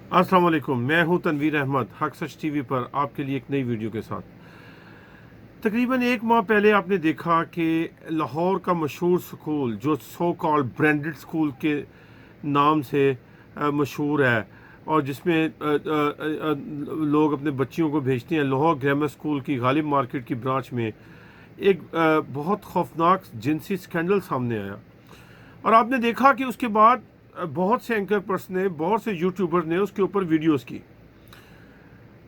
अस्सलाम वालेकुम, मैं हूं तनवीर अहमद हक सच टीवी पर आपके लिए एक नई वीडियो के साथ। तकरीबन एक माह पहले आपने देखा कि लाहौर का मशहूर स्कूल जो सो कॉल्ड ब्रांडेड स्कूल के नाम से मशहूर है और जिसमें लोग अपने बच्चियों को भेजते हैं, लाहौर ग्रामर स्कूल की गालिब मार्केट की ब्रांच में एक बहुत खौफनाक जिनसी स्कैंडल सामने आया। और आपने देखा कि उसके बाद बहुत से एंकर पर्सन ने, बहुत से यूट्यूबर ने उसके ऊपर वीडियोस की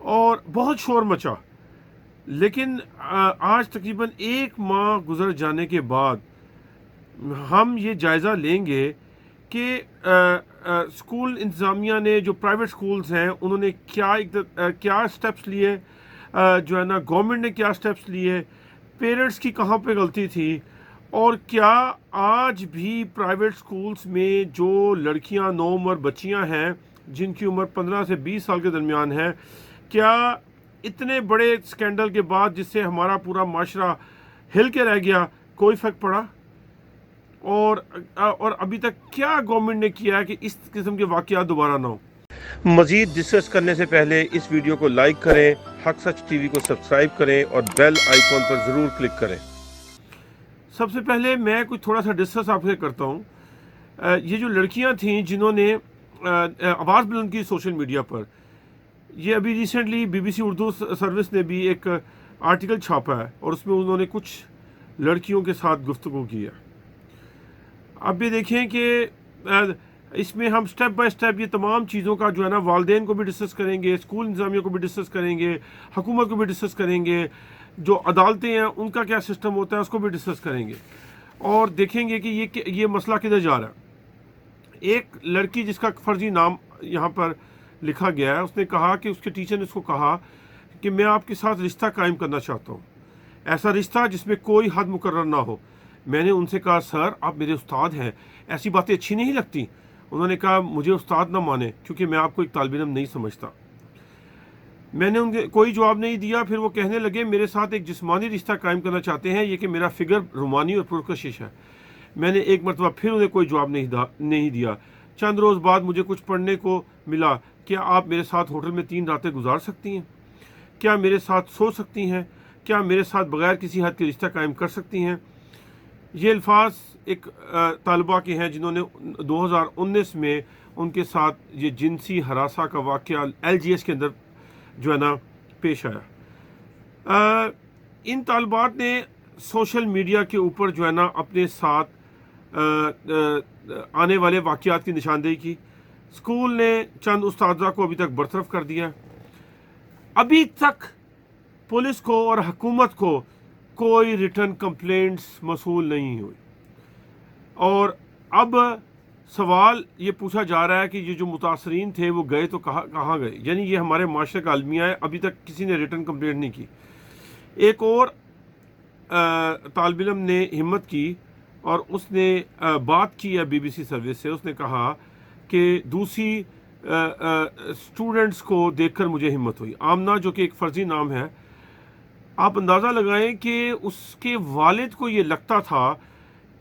और बहुत शोर मचा। लेकिन आज तकरीबन एक माह गुजर जाने के बाद हम ये जायज़ा लेंगे कि स्कूल इंतज़ामिया ने, जो प्राइवेट स्कूल्स हैं, उन्होंने क्या स्टेप्स लिए, जो है ना, गवर्नमेंट ने क्या स्टेप्स लिए, पेरेंट्स की कहाँ पे गलती थी, और क्या आज भी प्राइवेट स्कूल्स में जो लड़कियां नौउम्र बच्चियां हैं जिनकी उम्र 15 से 20 साल के दरमियान है, क्या इतने बड़े स्कैंडल के बाद जिससे हमारा पूरा माशरा हिल के रह गया, कोई फ़र्क पड़ा? और अभी तक क्या गवर्नमेंट ने किया है कि इस किस्म के वाक़यात दोबारा ना हो? मज़ीद डिस्कस करने से पहले इस वीडियो को लाइक करें, हक सच टीवी को सब्सक्राइब करें और बेल आइकॉन पर ज़रूर क्लिक करें। सबसे पहले मैं कुछ थोड़ा सा डिस्कस आपसे करता हूँ। ये जो लड़कियाँ थीं जिन्होंने आवाज़ बुलंद की सोशल मीडिया पर, ये अभी रिसेंटली बीबीसी उर्दू सर्विस ने भी एक आर्टिकल छापा है और उसमें उन्होंने कुछ लड़कियों के साथ गुफ्तगू की है। अब ये देखें कि इसमें हम स्टेप बाय स्टेप ये तमाम चीज़ों का जो है ना, वालदेन को भी डिस्कस करेंगे, स्कूल इंतज़ामिया को भी डिस्कस करेंगे, हुकूमत को भी डिस्कस करेंगे, जो अदालतें हैं उनका क्या सिस्टम होता है उसको भी डिस्कस करेंगे और देखेंगे कि ये मसला किधर जा रहा है। एक लड़की जिसका फर्जी नाम यहाँ पर लिखा गया है, उसने कहा कि उसके टीचर ने उसको कहा कि मैं आपके साथ रिश्ता कायम करना चाहता हूँ, ऐसा रिश्ता जिसमें कोई हद मुकर्रर ना हो। मैंने उनसे कहा, सर आप मेरे उस्ताद हैं, ऐसी बातें अच्छी नहीं लगती। उन्होंने कहा, मुझे उस्ताद ना माने क्योंकि मैं आपको एक तालिब इल्म नहीं समझता। मैंने उनके कोई जवाब नहीं दिया। फिर वो कहने लगे, मेरे साथ एक जिस्मानी रिश्ता कायम करना चाहते हैं, ये कि मेरा फिगर रुमानी और पुरकशिश है। मैंने एक मरतबा फिर उन्हें कोई जवाब नहीं दिया। चंद रोज़ बाद मुझे कुछ पढ़ने को मिला, क्या आप मेरे साथ होटल में 3 रातें गुजार सकती हैं? क्या मेरे साथ सो सकती हैं? क्या मेरे साथ बगैर किसी हद के रिश्ता कायम कर सकती हैं? ये अल्फाज एक तालिबा के हैं जिन्होंने 2019 में उनके साथ ये जिनसी हरासा का वाक़या LGS के अंदर जो है ना पेश आया। इन तालिबात ने सोशल मीडिया के ऊपर जो है ना अपने साथ आने वाले वाक़यात की निशानदेही की। स्कूल ने चंद उस्तादा को अभी तक बरतरफ कर दिया। अभी तक पुलिस को और हुकूमत को कोई रिटर्न कंप्लेंट्स मसूल नहीं हुई और अब सवाल ये पूछा जा रहा है कि ये जो मुतासरीन थे वो गए तो कहाँ गए? यानी ये हमारे माशरे का अलमिया है, अभी तक किसी ने रिटर्न कंप्लेंट नहीं की। एक और तालिब इल्म ने हिम्मत की और उसने बात की है BBC सर्विस से। उसने कहा कि दूसरी स्टूडेंट्स को देखकर मुझे हिम्मत हुई। आमना, जो कि एक फ़र्जी नाम है, आप अंदाज़ा लगाएं कि उसके वालिद को ये लगता था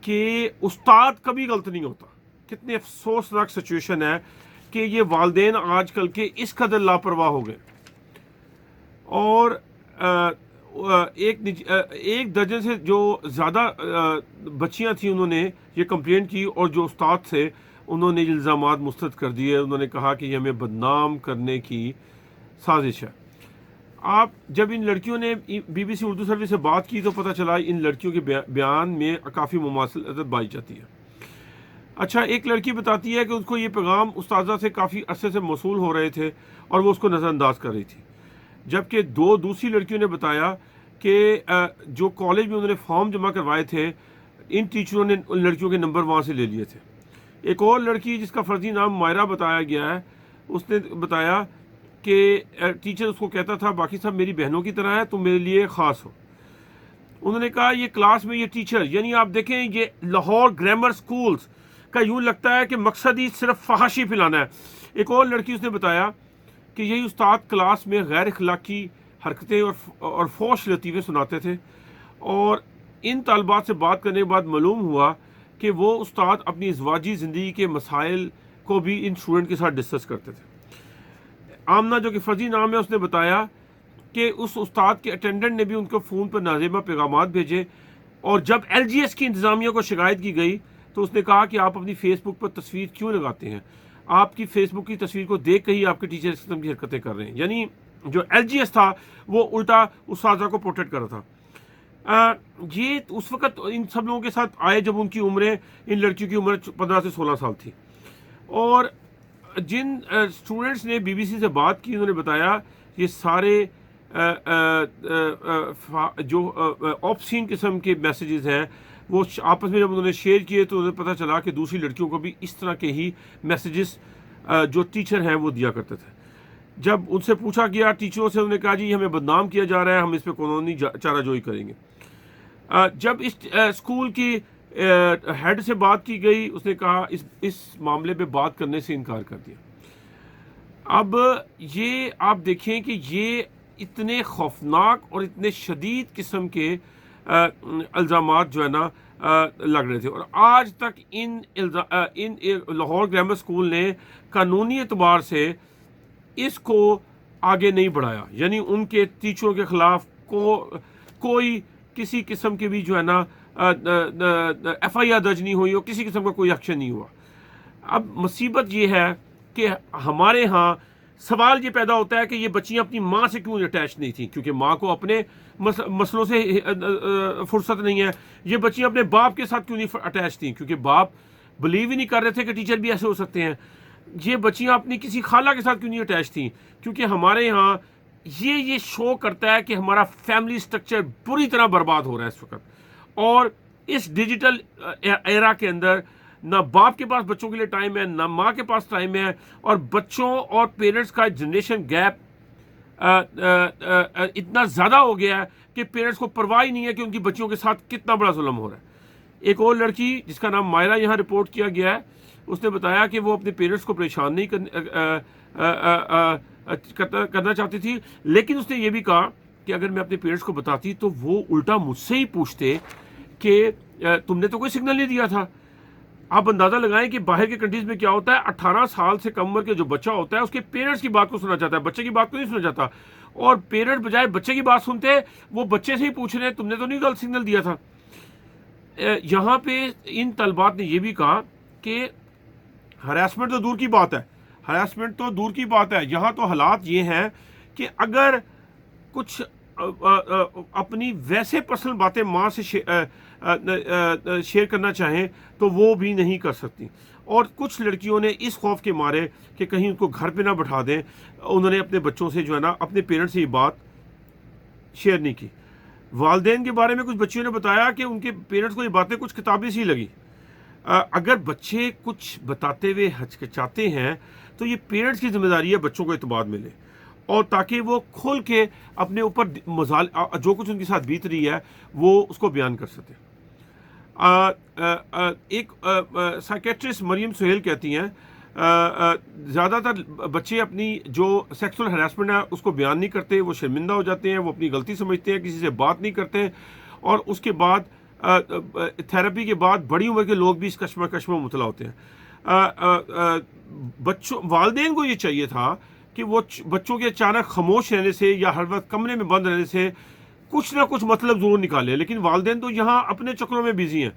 कि उस्ताद कभी गलत नहीं होता। कितनी अफसोसनाक सिचुएशन है कि ये वालदेन आजकल के इस कदर लापरवाह हो गए और एक दर्जन से जो ज़्यादा बच्चियां थी उन्होंने ये कंप्लेंट की और जो उस्ताद थे उन्होंने इल्ज़ामात मुस्तरद कर दिए। उन्होंने कहा कि ये हमें बदनाम करने की साजिश है। आप जब इन लड़कियों ने BBC उर्दू सर्विस से बात की तो पता चला इन लड़कियों के बयान में काफ़ी मुमासलत पाई जाती है। अच्छा, एक लड़की बताती है कि उसको ये पैगाम उस्तादा से काफ़ी अरसे से मौसूल हो रहे थे और वो उसको नज़रअंदाज कर रही थी, जबकि दो दूसरी लड़कियों ने बताया कि जो कॉलेज में उन्होंने फॉर्म जमा करवाए थे, इन टीचरों ने उन लड़कियों के नंबर वहाँ से ले लिए थे। एक और लड़की जिसका फर्जी नाम मायरा बताया गया है, उसने बताया कि टीचर उसको कहता था, बाकी सब मेरी बहनों की तरह है, तुम मेरे लिए ख़ास हो। उन्होंने कहा ये क्लास में ये टीचर, यानी आप देखें ये लाहौर ग्रामर स्कूल्स का यूँ लगता है कि मकसद ही सिर्फ फहाशी फैलाना है। एक और लड़की उसने बताया कि यही उस्ताद क्लास में गैर अखलाकी हरकतें और फौश लतीफ़े सुनाते थे और इन तालिबात से बात करने के बाद मालूम हुआ कि वो उस्ताद अपनी इज़वाजी ज़िंदगी के मसाइल को भी इन स्टूडेंट के साथ डिस्कस करते थे। आमना जो कि फर्जी नाम है, उसने बताया कि उस उस्ताद के अटेंडेंट ने भी उनको फ़ोन पर नाज़ेबा पैगामात भेजे, और जब LGS की इंतज़ामिया को शिकायत की गई तो उसने कहा कि आप अपनी फेसबुक पर तस्वीर क्यों लगाते हैं, आपकी फेसबुक की तस्वीर को देख कर ही आपके टीचर इस किस्म की हरकतें कर रहे हैं। यानी जो LGS था वो उल्टा उस साजा को प्रोटेक्ट कर रहा था। ये उस वक़्त इन सब लोगों के साथ आए जब उनकी उम्रें, इन लड़कियों की उम्र 15 से 16 साल थी। और जिन स्टूडेंट्स ने BBC से बात की, उन्होंने बताया ये सारे जो ऑब्सीन किस्म के मैसेजेस हैं वो आपस में जब उन्होंने शेयर किए तो उन्हें पता चला कि दूसरी लड़कियों को भी इस तरह के ही मैसेजेस जो टीचर हैं वो दिया करते थे। जब उनसे पूछा गया टीचरों से, उन्होंने कहा जी हमें बदनाम किया जा रहा है, हम इस पर कानूनी चाराजोई करेंगे। जब इस स्कूल की हेड से बात की गई, उसने कहा इस मामले पे बात करने से इनकार कर दिया। अब ये आप देखें कि ये इतने खौफनाक और इतने शदीद किस्म के इल्ज़ामात जो है ना लग रहे थे, और आज तक इन लाहौर ग्रामर स्कूल ने कानूनी एतबार से इसको आगे नहीं बढ़ाया। यानी उनके टीचरों के ख़िलाफ़ कोई किसी किस्म की भी जो है ना FIR दर्ज नहीं हुई और किसी किस्म का कोई एक्शन नहीं हुआ। अब मुसीबत ये है कि हमारे यहाँ सवाल ये पैदा होता है कि ये बच्चियाँ अपनी माँ से क्यों अटैच नहीं थी, क्योंकि माँ को अपने मसलों से फुर्सत नहीं है। ये बच्चियाँ अपने बाप के साथ क्यों नहीं अटैच थी, क्योंकि बाप बिलीव ही नहीं कर रहे थे कि टीचर भी ऐसे हो सकते हैं। ये बच्चियाँ अपनी किसी खाला के साथ क्यों नहीं अटैच थी, क्योंकि हमारे यहाँ ये शो करता है कि हमारा फैमिली स्ट्रक्चर बुरी तरह बर्बाद हो रहा है इस वक्त। और इस डिजिटल एरा के अंदर ना बाप के पास बच्चों के लिए टाइम है, ना माँ के पास टाइम है, और बच्चों और पेरेंट्स का जनरेशन गैप इतना ज़्यादा हो गया है कि पेरेंट्स को परवाह ही नहीं है कि उनकी बच्चियों के साथ कितना बड़ा जुल्म हो रहा है। एक और लड़की जिसका नाम मायरा यहाँ रिपोर्ट किया गया है, उसने बताया कि वो अपने पेरेंट्स को परेशान नहीं करना चाहती थी, लेकिन उसने ये भी कहा कि अगर मैं अपने पेरेंट्स को बताती तो वो उल्टा मुझसे ही पूछते कि तुमने तो कोई सिग्नल नहीं दिया था। आप अंदाज़ा लगाएं कि बाहर के कंट्रीज़ में क्या होता है, 18 साल से कम उम्र के जो बच्चा होता है उसके पेरेंट्स की बात को सुना चाहता है, बच्चे की बात को नहीं सुना चाहता। और पेरेंट्स बजाय बच्चे की बात सुनते वो बच्चे से ही पूछ रहे हैं तुमने तो नहीं गलत सिग्नल दिया था। यहाँ पे इन तलबात ने यह भी कहा कि हरासमेंट तो दूर की बात है, यहाँ तो हालात ये हैं कि अगर कुछ अपनी वैसे पर्सनल बातें माँ से शेयर करना चाहें तो वो भी नहीं कर सकती। और कुछ लड़कियों ने इस खौफ के मारे कि कहीं उनको घर पे ना बैठा दें, उन्होंने अपने बच्चों से जो है ना अपने पेरेंट्स से ये बात शेयर नहीं की। वालदेन के बारे में कुछ बच्चियों ने बताया कि उनके पेरेंट्स को ये बातें कुछ किताबी सी लगी। अगर बच्चे कुछ बताते हुए हचकिचाते हैं तो ये पेरेंट्स की जिम्मेदारी है बच्चों को इत्मीनान मिले, और ताकि वो खुल के अपने ऊपर जो कुछ उनके साथ बीत रही है वो उसको बयान कर सके। एक साइकेट्रिस्ट मरियम सुहेल कहती हैं ज़्यादातर बच्चे अपनी जो सेक्सुअल हरासमेंट है उसको बयान नहीं करते, वो शर्मिंदा हो जाते हैं, वो अपनी गलती समझते हैं, किसी से बात नहीं करते, और उसके बाद थेरेपी के बाद बड़ी उम्र के लोग भी इस कश्मकश में मुबतला होते हैं। वालिदैन को ये चाहिए था कि वो बच्चों के अचानक खामोश रहने से या हर वक्त कमरे में बंद रहने से कुछ ना कुछ मतलब ज़रूर निकाले, लेकिन वालिदैन तो यहाँ अपने चक्रों में बिजी हैं।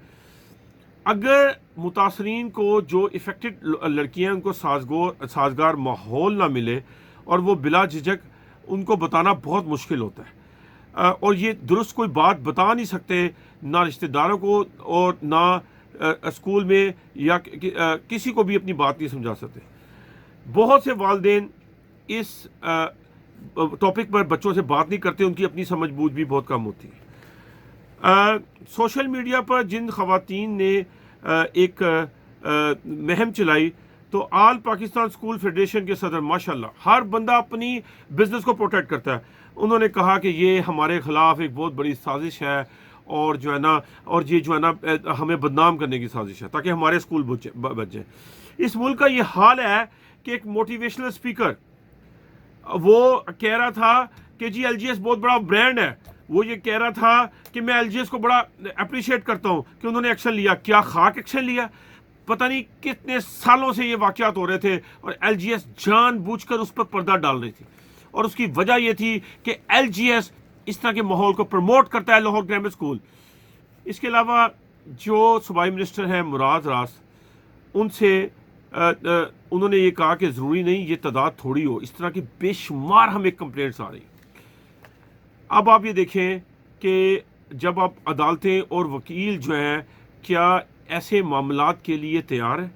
अगर मुतासरीन को जो इफ़ेक्टेड लड़कियाँ उनको साजगार माहौल ना मिले और वो बिला झिझक उनको बताना बहुत मुश्किल होता है, और ये दुरुस्त कोई बात बता नहीं सकते ना रिश्तेदारों को और ना स्कूल में या किसी को भी अपनी बात नहीं समझा सकते। बहुत से वालिदैन इस टॉपिक पर बच्चों से बात नहीं करते, उनकी अपनी समझ बूझ भी बहुत कम होती है। सोशल मीडिया पर जिन ख़वातीन ने एक मुहिम चलाई तो आल पाकिस्तान स्कूल फेडरेशन के सदर माशाल्लाह हर बंदा अपनी बिजनेस को प्रोटेक्ट करता है। उन्होंने कहा कि ये हमारे ख़िलाफ़ एक बहुत बड़ी साजिश है और जो है ना ये जो है ना हमें बदनाम करने की साजिश है ताकि हमारे स्कूल बच जाए। इस मुल्क का ये हाल है कि एक मोटिवेशनल स्पीकर वो कह रहा था कि जी LGS बहुत बड़ा ब्रांड है, वो ये कह रहा था कि मैं LGS को बड़ा अप्रिशिएट करता हूँ कि उन्होंने एक्शन लिया। क्या खाक एक्शन लिया? पता नहीं कितने सालों से ये वाक़यात हो रहे थे और LGS जानबूझकर उस पर पर्दा डाल रही थी। और उसकी वजह यह थी कि LGS इस तरह के माहौल को प्रमोट करता है, लाहौर ग्रामर स्कूल। इसके अलावा जो सूबाई मिनिस्टर हैं मुराद रास, उनसे उन्होंने ये कहा कि ज़रूरी नहीं ये तादाद थोड़ी हो, इस तरह की बेशुमार हमें कंप्लेंट्स आ रही। अब आप ये देखें कि जब आप अदालतें और वकील जो हैं क्या ऐसे मामलात के लिए तैयार है।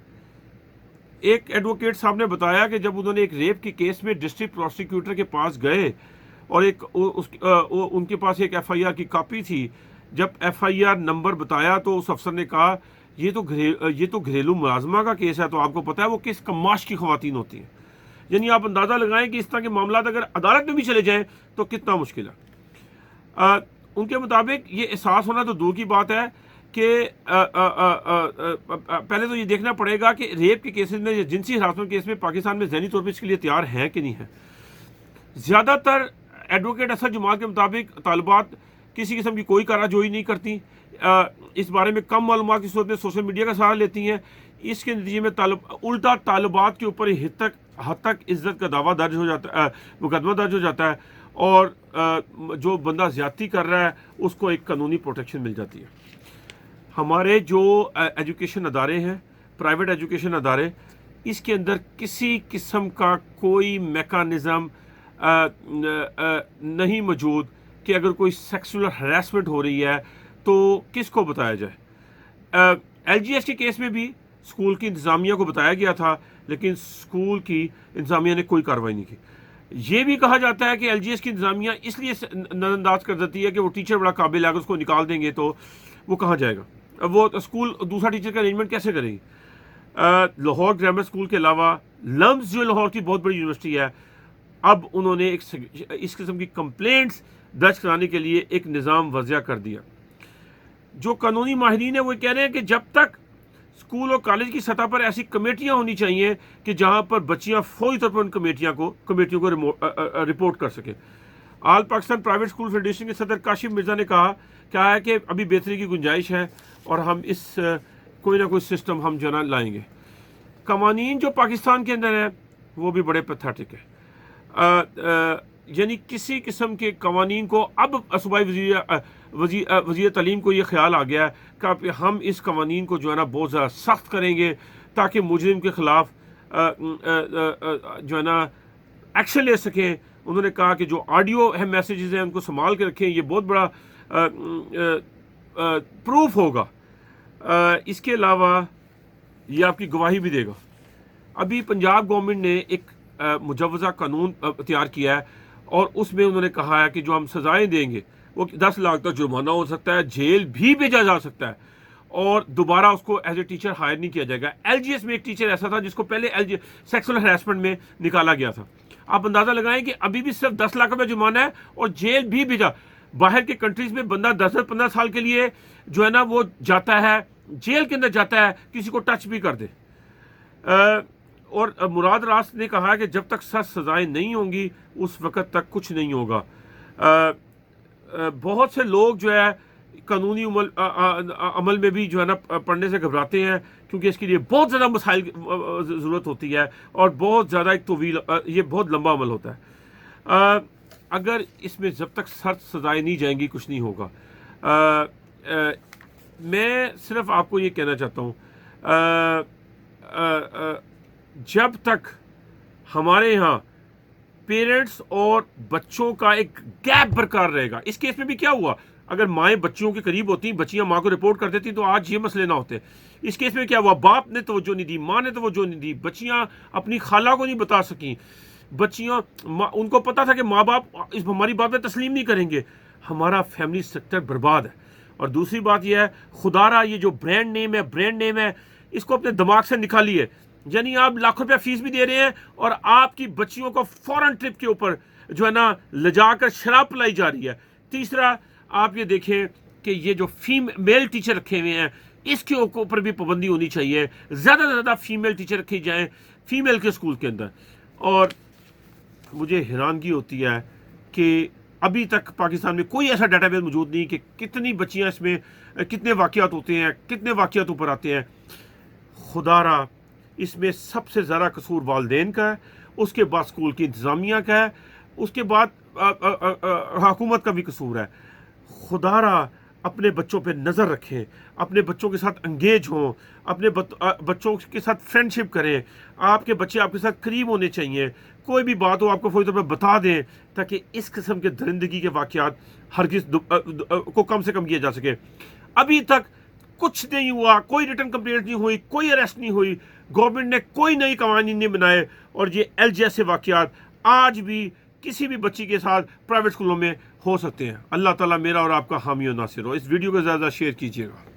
एक एडवोकेट साहब ने बताया कि जब उन्होंने एक रेप के केस में डिस्ट्रिक्ट प्रोसिक्यूटर के पास गए और उनके पास एक FIR की कॉपी थी, जब FIR नंबर बताया तो उस अफसर ने कहा ये तो घरेलू मुलाजमा का केस है, तो आपको पता है वो किस कमाश की खवातीन होती हैं। यानी आप अंदाज़ा लगाएं कि इस तरह के मामला अगर अदालत में भी चले जाएं तो कितना मुश्किल है। उनके मुताबिक ये एहसास होना तो दूर की बात है कि पहले तो ये देखना पड़ेगा कि रेप के केसेस में या जिनसी हरासमेंट केस में पाकिस्तान में ज़हनी तौर पर इसके लिए तैयार हैं कि नहीं है। ज़्यादातर एडवोकेट असद जमात के मुताबिक तालिबात किसी किस्म की कोई कराजोई नहीं करती, इस बारे में कम मालूमात की सूरत में सोशल मीडिया का सहारा लेती हैं। इसके नतीजे में उल्टा तालिबात के ऊपर हद तक इज्जत का दावा दर्ज हो जाता है, मुकदमा दर्ज हो जाता है और जो बंदा ज्यादती कर रहा है उसको एक कानूनी प्रोटेक्शन मिल जाती है। हमारे जो एजुकेशन अदारे हैं, प्राइवेट एजुकेशन अदारे, इसके अंदर किसी किस्म का कोई मेकानिज़म नहीं मौजूद कि अगर कोई सेक्सुअल हरासमेंट हो रही है तो किसको बताया जाए। LGS के केस में भी स्कूल की इंतज़ामिया को बताया गया था, लेकिन स्कूल की इंतज़ामिया ने कोई कार्रवाई नहीं की। ये भी कहा जाता है कि LGS की इंतज़ामिया इसलिए नज़रअंदाज कर देती है कि वो टीचर बड़ा काबिल है, अगर उसको निकाल देंगे तो वो कहाँ जाएगा, वो स्कूल दूसरा टीचर का अरेंजमेंट कैसे करेगी। लाहौर ग्रामर स्कूल के अलावा लम्स जो लाहौर की बहुत बड़ी यूनिवर्सिटी है, अब उन्होंने इस किस्म की कंप्लेंट्स दर्ज कराने के लिए एक निज़ाम वज़िया कर दिया। जो कानूनी माहिरीन है वो कह रहे हैं कि जब तक स्कूल और कॉलेज की सतह पर ऐसी कमेटियां होनी चाहिए कि जहां पर बच्चियां फौरी तौर पर उन कमेटियों को रिपोर्ट कर सकें। आल पाकिस्तान प्राइवेट स्कूल फेडरेशन के सदर काशिम मिर्ज़ा ने कहा है कि अभी बेहतरी की गुंजाइश है और हम इस कोई ना कोई सिस्टम हम जो ना लाएंगे। कवानीन जो पाकिस्तान के अंदर है वो भी बड़े पैथेटिक है। यानी किसी किस्म के कवानीन को अब सूबाई वज़ीर तालीम को ये ख्याल आ गया है कि हम इस कवानीन को जो है ना बहुत ज़्यादा सख्त करेंगे ताकि मुजरिम के ख़िलाफ़ जो है ना एक्शन ले सकें। उन्होंने कहा कि जो ऑडियो है मैसेजेस हैं उनको संभाल के रखें, ये बहुत बड़ा प्रूफ होगा। इसके अलावा ये आपकी गवाही भी देगा। अभी पंजाब गवर्नमेंट ने एक मुजव्वज़ा कानून तैयार किया है और उसमें उन्होंने कहा है कि जो हम सज़ाएं देंगे वो 10 लाख तक जुर्माना हो सकता है, जेल भी भेजा जा सकता है और दोबारा उसको एज ए टीचर हायर नहीं किया जाएगा। LGS में एक टीचर ऐसा था जिसको पहले सेक्सुअल हरासमेंट में निकाला गया था। आप अंदाज़ा लगाएं कि अभी भी सिर्फ 10 लाख रुपये जुर्माना है और जेल भी भेजा। बाहर के कंट्रीज़ में बंदा 10-15 साल के लिए जो है ना वो जाता है, जेल के अंदर जाता है, किसी को टच भी कर दे। और मुराद रास ने कहा कि जब तक सख्त सज़ाएँ नहीं होंगी उस वक़्त तक कुछ नहीं होगा। बहुत से लोग जो है कानूनी अमल में भी जो है ना पढ़ने से घबराते हैं क्योंकि इसके लिए बहुत ज़्यादा मसाइल ज़रूरत होती है और बहुत ज़्यादा ये बहुत लंबा अमल होता है। अगर इसमें जब तक सख्त सज़ाएँ नहीं जाएंगी कुछ नहीं होगा। मैं सिर्फ आपको ये कहना चाहता हूँ, जब तक हमारे यहाँ पेरेंट्स और बच्चों का एक गैप बरकरार रहेगा। इस केस में भी क्या हुआ, अगर माएँ बच्चियों के करीब होती, बच्चियाँ माँ को रिपोर्ट कर देती तो आज ये मसले ना होते। इस केस में क्या हुआ, बाप ने तवज्जो नहीं दी, माँ ने तवज्जो नहीं दी, बच्चियाँ अपनी खाला को नहीं बता सकी, बच्चियाँ उनको पता था कि माँ बाप इस हमारी बात में तस्लीम नहीं करेंगे। हमारा फैमिली सेक्टर बर्बाद है। और दूसरी बात यह है, खुदारा ये जो ब्रांड नेम है इसको अपने दिमाग से निकालिए। यानी आप लाखों रुपया फीस भी दे रहे हैं और आपकी बच्चियों को फॉरेन ट्रिप के ऊपर जो है ना ले जाकर शराब पिलाई जा रही है। तीसरा, आप ये देखें कि ये जो मेल टीचर रखे हुए हैं इसके ऊपर भी पाबंदी होनी चाहिए। ज़्यादा से ज़्यादा फीमेल टीचर रखी जाएँ फीमेल के स्कूल के अंदर। और मुझे हैरानगी होती है कि अभी तक पाकिस्तान में कोई ऐसा डाटाबेस मौजूद नहीं कि कितनी बच्चियाँ इसमें, कितने वाक़यात होते हैं, कितने वाक़यात ऊपर आते हैं। खुदारा इसमें सबसे ज़्यादा कसूर वालिदैन का है, उसके बाद स्कूल की इंतज़ामिया का है, उसके बाद हुकूमत का भी कसूर है। खुदारा अपने बच्चों पे नज़र रखें, अपने बच्चों के साथ एंगेज हों, अपने बच्चों के साथ फ्रेंडशिप करें। आपके बच्चे आपके साथ करीब होने चाहिए। कोई भी बात हो आपको फ़ौरी तौर पर बता दें, ताकि इस किस्म के दरिंदगी के वाक़यात हरगिज़ को कम से कम किया जा सके। अभी तक कुछ नहीं हुआ, कोई रिटर्न कंप्लेंट नहीं हुई, कोई अरेस्ट नहीं हुई, गवर्नमेंट ने कोई नई कवानीन नहीं बनाए, और ये एल जैसे वाक़यात आज भी किसी भी बच्ची के साथ प्राइवेट स्कूलों में हो सकते हैं। अल्लाह ताला मेरा और आपका हामी और नासिर हो। इस वीडियो को ज़्यादा शेयर कीजिएगा।